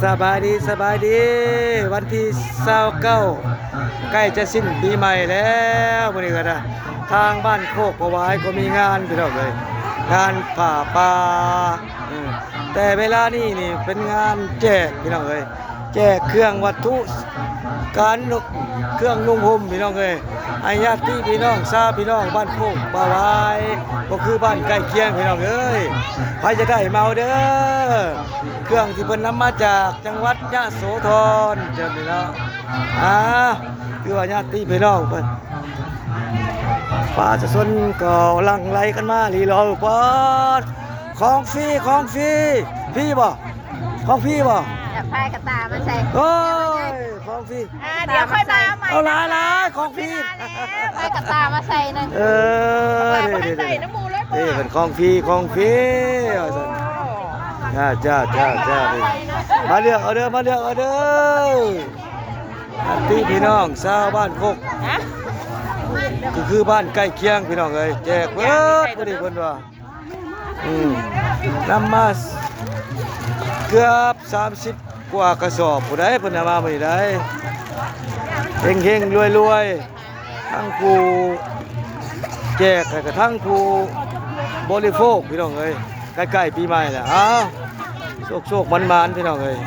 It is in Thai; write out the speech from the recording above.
สบายดีสบายดีวันที่29ใกล้จะสิ้นปีใหม่แล้วมื้อนี้ก็นะทางบ้านโคกประวายก็มีงานพี่น้องเลยงานผ่าป่าแต่เวลานี้นี่เป็นงานแจกพี่น้องเลยแจกเครื่องวัตถุการเครื่องนุ่งห่มพี่น้องเลยให้ญาติพี่น้องทราบพี่น้องบ้านโคกประวายก็คือบ้านใกล้เคียงพี่น้องเอ้ยใครจะได้เมาเด้อเครื่องที่เพิ่นนำมาจากจังหวัดยะโสธรเจ้าพี่น้องคือว่าญาติพี่น้องเพิ่นป่าจะสนก็หลั่งไหลกันมาลีรอปอดของฟรีพี่บ่ของพี่บ่จะพายกระตามาใส่โอ้ยของฟรีเดี๋ยวค่อยมาใหม่เอาหลายของฟรีพายกระตามาใส่นึงนี่ใส่น้ำมูเลยนี่เป็นของฟรีจ้ามาเลือกเอาเด้อพี่น้องชาวบ้านโคกคือบ้านใกล้เคียงพี่น้องเลยแจกเบิดพอดีเพิ่นว่านำมาเกือบ30กว่ากระสอบผู้ใดเพิ่นเอามาบ่ได้เฮงๆรวยๆทั้งผู้แจกและก็ทั้งผู้บริโภคพี่น้องเอ้ยใกล้ๆปีใหม่แล้วโชคมันๆพี่น้องเอ้ย